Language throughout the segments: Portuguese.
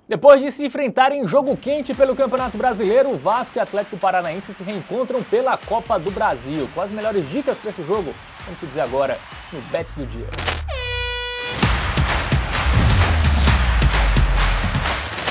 Depois de se enfrentarem em jogo quente pelo Campeonato Brasileiro, o Vasco e o Atlético Paranaense se reencontram pela Copa do Brasil. Quais as melhores dicas para esse jogo? Vamos te dizer agora no Bets do Dia.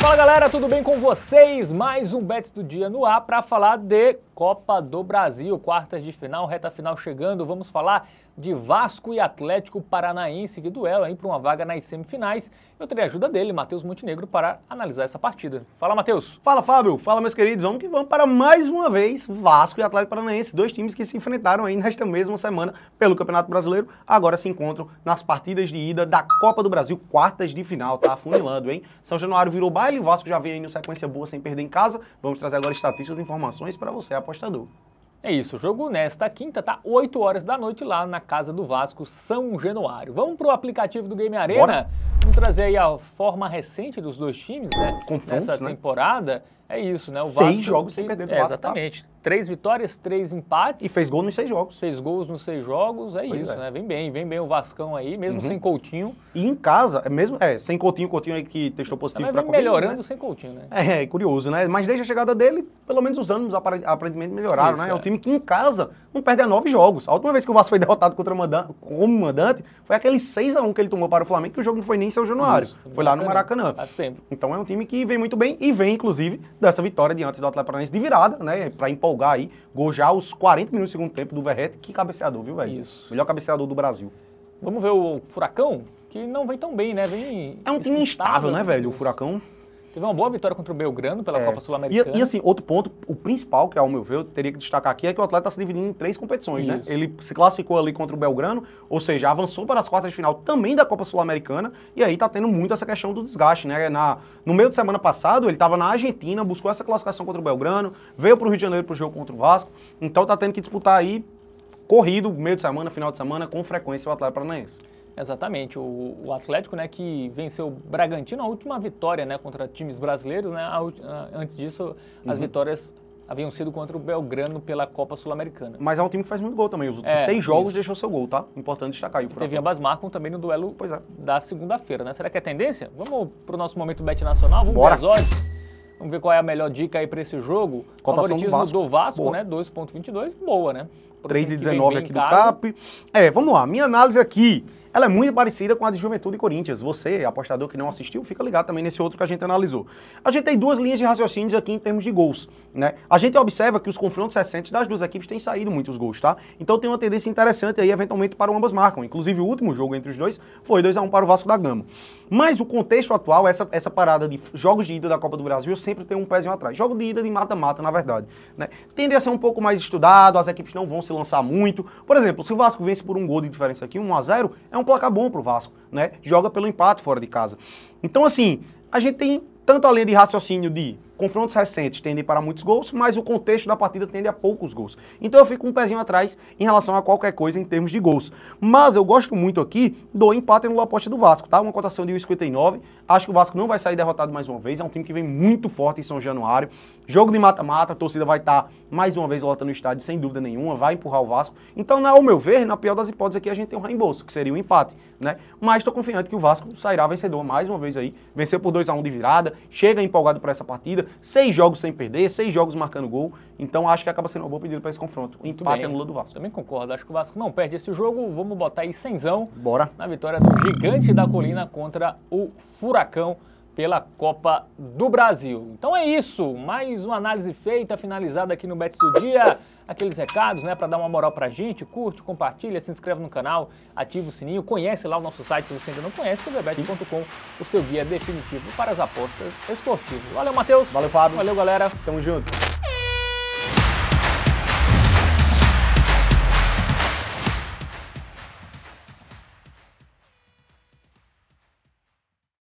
Fala galera, tudo bem com vocês? Mais um Bets do Dia no ar para falar de Copa do Brasil, quartas de final, reta final chegando. Vamos falar de Vasco e Atlético Paranaense, que duelo aí para uma vaga nas semifinais. Eu terei a ajuda dele, Matheus Montenegro, para analisar essa partida. Fala, Matheus. Fala, Fábio. Fala, meus queridos. Vamos que vamos para mais uma vez Vasco e Atlético Paranaense, dois times que se enfrentaram aí nesta mesma semana pelo Campeonato Brasileiro. Agora se encontram nas partidas de ida da Copa do Brasil, quartas de final. Tá afunilando, hein? São Januário virou baile, o Vasco já vem aí na sequência boa sem perder em casa. Vamos trazer agora estatísticas e informações para você, apostador. É isso, o jogo nesta quinta tá 8 horas da noite lá na casa do Vasco, São Januário. Vamos pro aplicativo do Game Arena. Bora. Vamos trazer aí a forma recente dos dois times, né? Confrontos, nessa né? temporada. É isso, né? O 6 Vasco, jogos sem perder do Vasco. Exatamente. 3 vitórias, 3 empates. E fez gol nos 6 jogos. Fez gols nos 6 jogos, Pois isso, é. né? Vem bem o Vascão aí, mesmo sem Coutinho. E em casa, sem Coutinho aí que testou positivo Mas para vem Covid, melhorando né? sem Coutinho, né? É curioso, né? Mas desde a chegada dele, pelo menos os ânimos aparentemente melhoraram, Isso, né? É um é. time que em casa não perde a 9 jogos. A última vez que o Vasco foi derrotado como mandante foi aquele 6-1 que ele tomou para o Flamengo, que o jogo não foi nem em São Januário. Isso, Foi lá no Maracanã. Faz tempo. Então é um time que vem muito bem e vem, inclusive, dessa vitória diante do Atlético Paranaense de virada, né? Pra empolgar aí. Gol já aos 40 minutos do segundo tempo do Verratti. Que cabeceador, viu, velho? Isso. Melhor cabeceador do Brasil. Vamos ver o Furacão, que não vem tão bem, né? É um time instável, né, velho? O Furacão. Teve uma boa vitória contra o Belgrano pela Copa Sul-Americana. E assim, outro ponto, o principal, que ao meu ver, eu teria que destacar aqui, é que o Atlético está se dividindo em 3 competições, né? Isso. Ele se classificou ali contra o Belgrano, ou seja, avançou para as quartas de final também da Copa Sul-Americana, e aí tá tendo muito essa questão do desgaste, né? No meio de semana passado, ele estava na Argentina, buscou essa classificação contra o Belgrano, veio para o Rio de Janeiro para o jogo contra o Vasco, então tá tendo que disputar aí corrido, meio de semana, final de semana, com frequência o Atlético Paranaense. Exatamente, o Atlético, né, que venceu o Bragantino, a última vitória, né, contra times brasileiros, né, antes disso as vitórias haviam sido contra o Belgrano pela Copa Sul-Americana. Mas é um time que faz muito gol também, os 6 jogos deixou seu gol, tá? Importante destacar aí o Furacão. Teve ambas marcam também no duelo Pois é. da segunda-feira, né? Será que é tendência? Vamos pro nosso momento Bet Nacional, vamos Bora. ver as odds. Vamos ver qual é a melhor dica aí para esse jogo. Cotação do Favoritismo Vasco. do Vasco, Boa. né, 2,22, boa, né? 3,19 aqui do CAP. Vamos lá. Minha análise aqui, ela é muito parecida com a de Juventude e Corinthians. Você, apostador que não assistiu, fica ligado também nesse outro que a gente analisou. A gente tem 2 linhas de raciocínios aqui em termos de gols, né? A gente observa que os confrontos recentes das duas equipes têm saído muitos gols, tá? Então tem uma tendência interessante aí, eventualmente, para ambas marcam. Inclusive, o último jogo entre os dois foi 2-1 para o Vasco da Gama. Mas o contexto atual, essa parada de jogos de ida da Copa do Brasil, eu sempre tenho um pezinho atrás. Jogo de ida de mata-mata, na verdade, né? Tende a ser um pouco mais estudado, as equipes não vão se lançar muito. Por exemplo, se o Vasco vence por um gol de diferença aqui, 1-0, é um placar bom pro Vasco, né? Joga pelo empate fora de casa. Então, assim, a gente tem tanto a linha de raciocínio de confrontos recentes tendem para muitos gols, mas o contexto da partida tende a poucos gols. Então eu fico um pezinho atrás em relação a qualquer coisa em termos de gols. Mas eu gosto muito aqui do empate no aposta do Vasco, tá? Uma cotação de 1,59. Acho que o Vasco não vai sair derrotado mais uma vez. É um time que vem muito forte em São Januário. Jogo de mata-mata, a torcida vai estar mais uma vez lotando no estádio, sem dúvida nenhuma, vai empurrar o Vasco. Então, ao meu ver, na pior das hipóteses aqui, a gente tem um reembolso, que seria um empate, né? Mas estou confiante que o Vasco sairá vencedor mais uma vez aí. Venceu por 2-1 de virada, chega empolgado para essa partida, 6 jogos sem perder, 6 jogos marcando gol. Então acho que acaba sendo uma boa pedida para esse confronto. O empate anula do Vasco. Também concordo. Acho que o Vasco não perde esse jogo. Vamos botar aí cenzão. Bora. Na vitória do Gigante da Colina contra o Furacão pela Copa do Brasil. Então é isso. Mais uma análise feita, finalizada aqui no Bets do Dia. Aqueles recados, né, para dar uma moral pra gente. Curte, compartilha, se inscreve no canal, ativa o sininho, conhece lá o nosso site se você ainda não conhece, tvbet.com, o seu guia definitivo para as apostas esportivas. Valeu, Matheus. Valeu, Fábio. Valeu, galera. Tamo junto.